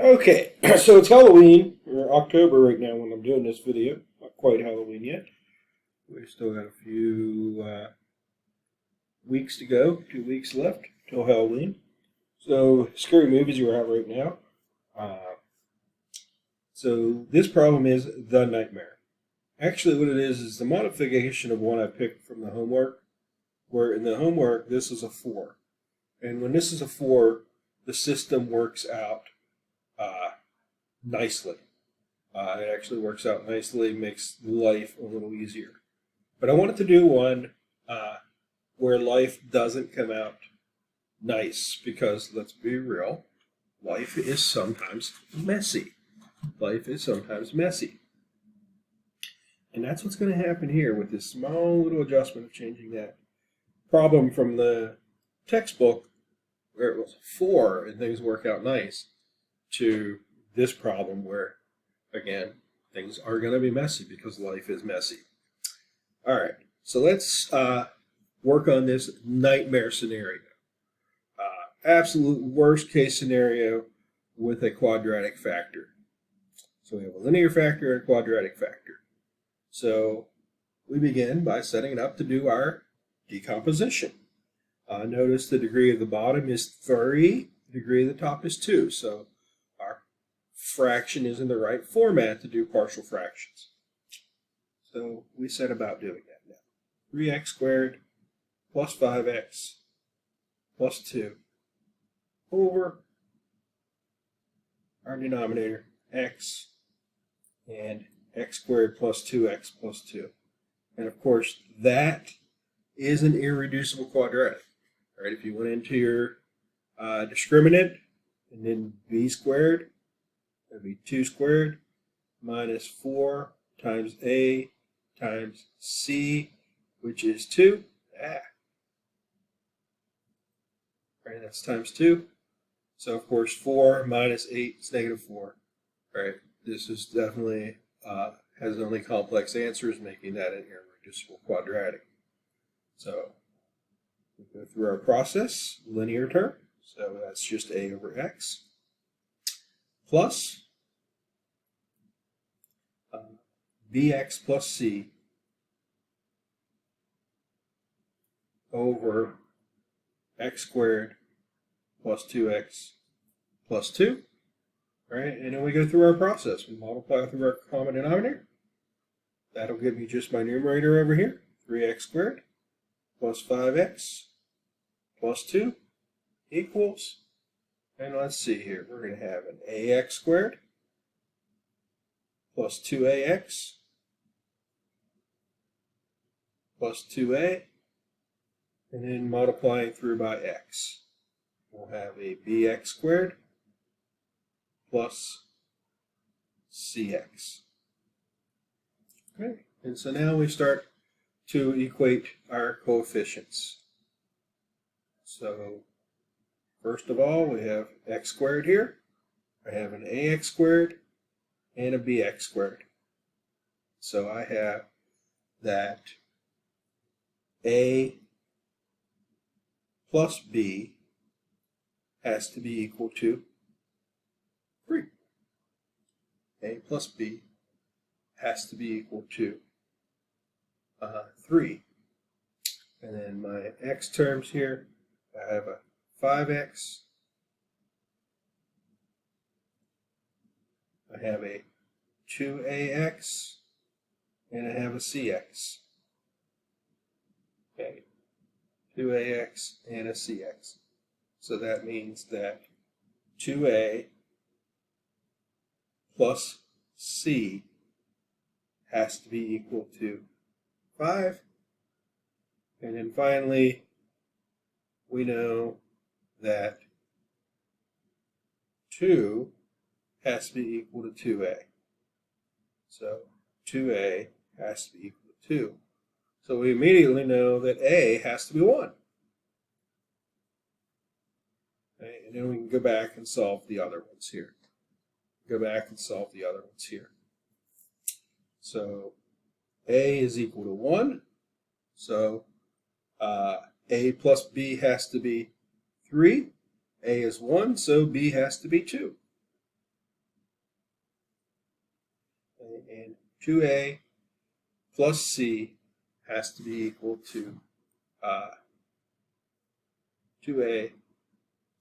Okay, so it's Halloween, or October right now when I'm doing this video. Not quite Halloween yet. We've still got a few weeks to go, 2 weeks left till Halloween. So, scary movies are out right now. Uh, so, this problem is The Nightmare. Actually, what it is the modification of one I picked from the homework, where in the homework, this is a 4. And when this is a 4, the system works out uh, nicely. It actually works out nicely, makes life a little easier. But I wanted to do one where life doesn't come out nice because let's be real, life is sometimes messy. Life is sometimes messy. And that's what's going to happen here with this small little adjustment of changing that problem from the textbook where it was 4 and things work out nice to this problem where, again, things are going to be messy because life is messy. All right, so let's work on this nightmare scenario. Absolute worst case scenario with a quadratic factor. So we have a linear factor and a quadratic factor. So we begin by setting it up to do our decomposition. Notice the degree of the bottom is 3, the degree of the top is 2. So our fraction is in the right format to do partial fractions. So we set about doing that now. 3x squared plus 5x plus 2 over our denominator x and x squared plus 2x plus 2. And of course, that is an irreducible quadratic. All right, if you went into your discriminant and then b squared, that would be 2 squared minus 4 times a times c, which is 2. Right, that's times 2. So, of course, 4 minus 8 is negative 4. Right, this is definitely has only complex answers, making that an irreducible quadratic. So, we go through our process, linear term. So, that's just a over x plus bx plus c over x squared plus 2x plus 2. Right, and then we go through our process. We multiply through our common denominator. That'll give me just my numerator over here, 3x squared plus 5x plus 2 equals, and let's see here, we're going to have an ax squared plus 2ax plus 2a, and then multiplying through by x. We'll have a bx squared plus cx. Okay, and so now we start to equate our coefficients. So first of all, we have x squared here. I have an ax squared and a bx squared. So I have that a plus b has to be equal to 3. A plus b has to be equal to 3. And then my x terms here, I have a 5x. I have a 2ax. And I have a cx. Okay, 2ax and a cx. So that means that 2a plus c has to be equal to 5. And then finally, we know that 2 has to be equal to 2a. So 2a has to be equal to 2. So we immediately know that a has to be 1. Okay, and then we can go back and solve the other ones here. Go back and solve the other ones here. So a is equal to 1. So a plus b has to be 3. A is 1, so b has to be 2. and 2a plus c has to be equal to 2a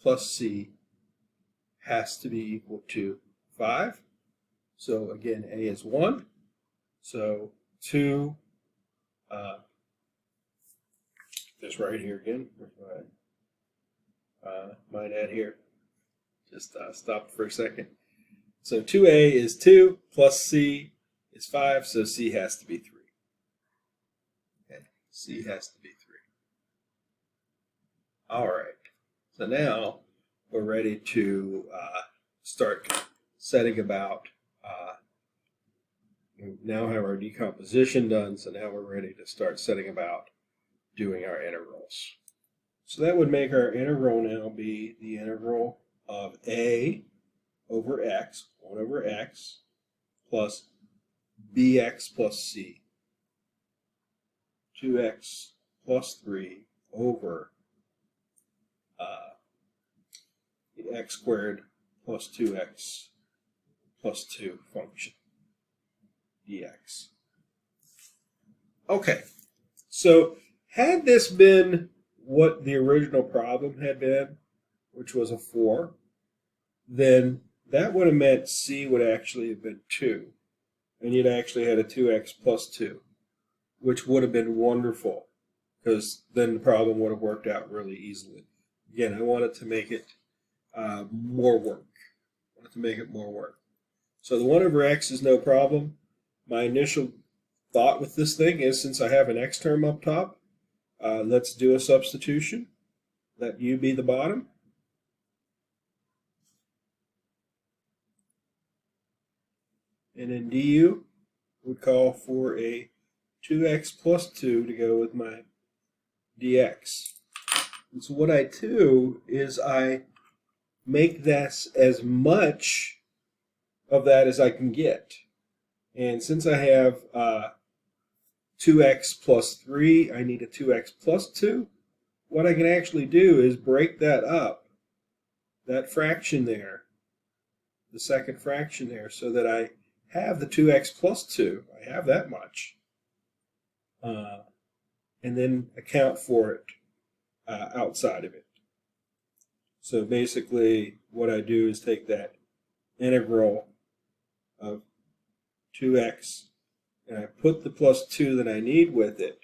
plus c has to be equal to 5. So again, a is 1. So 2, this right here again. Might add here. Just stop for a second. So 2a is 2 plus c is 5, so c has to be 3. Okay, c has to be 3. All right. So now we're ready to start setting about. We now have our decomposition done, so now we're ready to start setting about doing our integrals. So that would make our integral now be the integral of a over x, 1 over x, plus bx plus c, 2x plus 3 over the x squared plus 2x plus 2 function, dx. Okay, so had this been what the original problem had been, which was a 4, then that would have meant c would actually have been 2, and you'd actually had a 2x plus 2, which would have been wonderful, because then the problem would have worked out really easily. Again, I wanted to make it more work. So the 1 over x is no problem. My initial thought with this thing is, since I have an x term up top, let's do a substitution. Let u be the bottom. And then du would call for a 2x plus 2 to go with my dx. And so what I do is I make this as much of that as I can get. And since I have 2x plus 3, I need a 2x plus 2. What I can actually do is break that up, that fraction there, the second fraction there, so that I have the 2x plus 2. I have that much. And then account for it outside of it. So basically what I do is take that integral of 2x and I put the plus 2 that I need with it,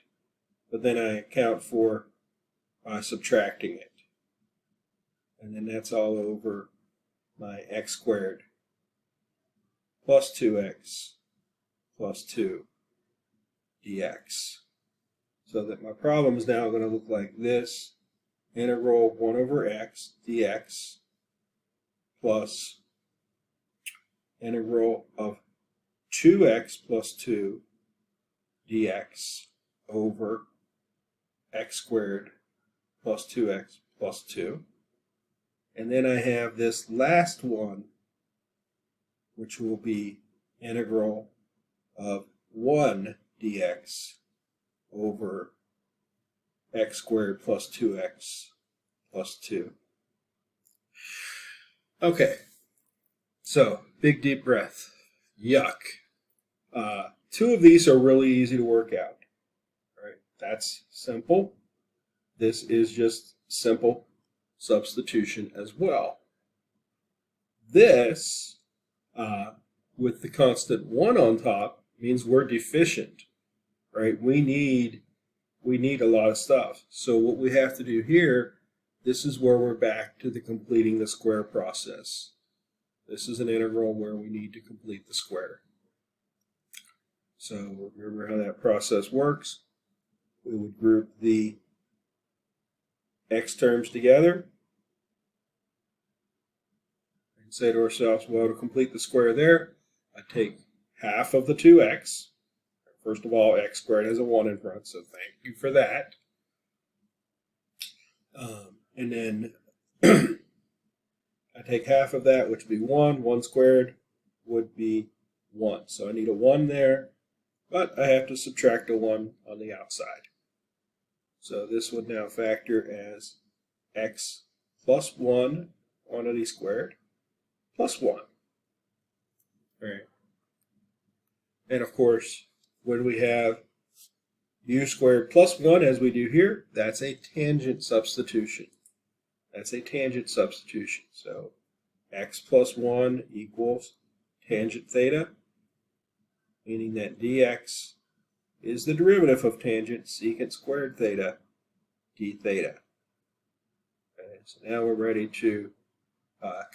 but then I account for subtracting it. And then that's all over my x squared plus 2x plus 2 dx. So that my problem is now going to look like this. Integral 1 over x dx plus integral of 2x plus 2 dx over x squared plus 2x plus 2. And then I have this last one, which will be integral of 1 dx over x squared plus 2x plus 2. Okay, so big deep breath. Yuck. 2 of these are really easy to work out. All right, that's simple. This is just simple substitution as well. This, with the constant 1 on top, means we're deficient, right? We need a lot of stuff. So what we have to do here, this is where we're back to the completing the square process. This is an integral where we need to complete the square. So remember how that process works. We would group the x terms together and say to ourselves, well, to complete the square there, I take half of the 2x. First of all, x squared has a 1 in front, so thank you for that. And then I take half of that, which would be 1. 1 squared would be 1. So I need a 1 there, but I have to subtract a 1 on the outside. So this would now factor as x plus 1 quantity squared plus 1. All right. And of course, when we have u squared plus 1, as we do here, that's a tangent substitution. That's a tangent substitution. So x plus 1 equals tangent theta, meaning that dx is the derivative of tangent secant squared theta d theta. Okay, so now we're ready to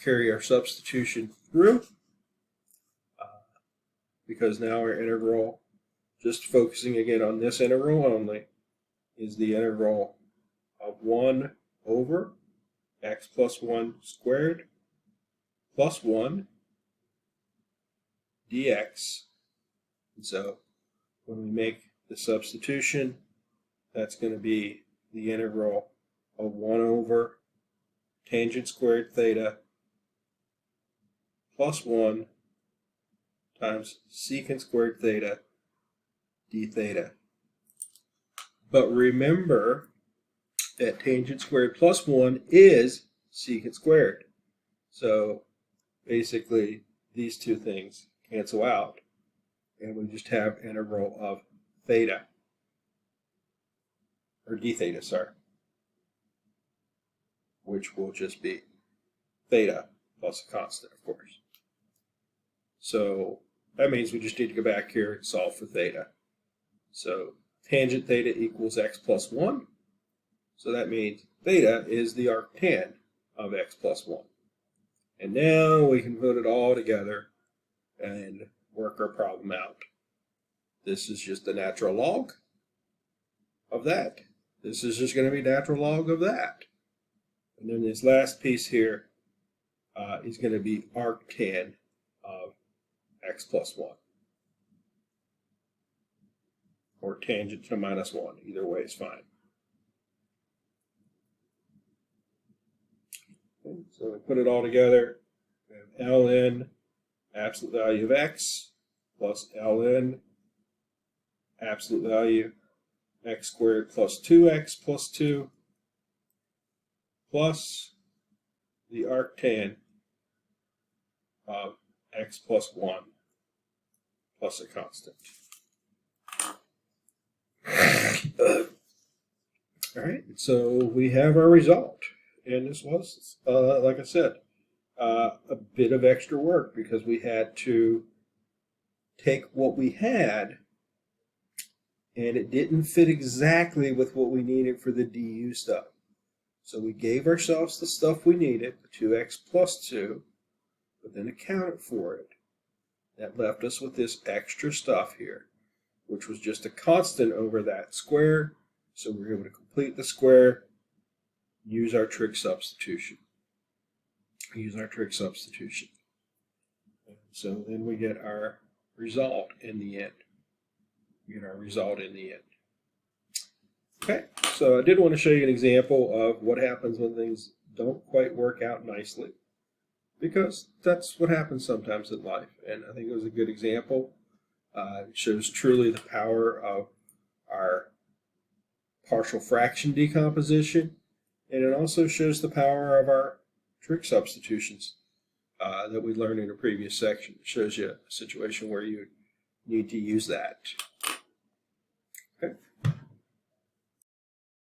carry our substitution through, because now our integral, just focusing again on this integral only, is the integral of 1 over x plus 1 squared plus 1 dx. And so when we make the substitution, that's going to be the integral of 1 over tangent squared theta plus 1 times secant squared theta d theta. But remember that tangent squared plus 1 is secant squared. So basically these two things cancel out, and we just have integral of theta, or d theta, sorry, which will just be theta plus a constant, of course. So that means we just need to go back here and solve for theta. So tangent theta equals x plus 1. So that means theta is the arctan of x plus 1. And now we can put it all together and work our problem out. This is just the natural log of that. This is just going to be natural log of that. And then this last piece here is going to be arctan of x plus 1. Or tangent to minus 1. Either way is fine. Okay, so we put it all together. We have ln absolute value of x plus ln absolute value x squared plus 2x plus 2 plus the arctan of x plus 1 plus a constant. All right, so we have our result. And this was, like I said, a bit of extra work because we had to take what we had, and it didn't fit exactly with what we needed for the du stuff. So we gave ourselves the stuff we needed, 2x plus 2, but then accounted for it. That left us with this extra stuff here, which was just a constant over that square. So we were able to complete the square, use our trig substitution. So then we get our result in the end. Okay, so I did want to show you an example of what happens when things don't quite work out nicely, because that's what happens sometimes in life. And I think it was a good example. It shows truly the power of our partial fraction decomposition, and it also shows the power of our trig substitutions that we learned in a previous section. It shows you a situation where you need to use that. Okay.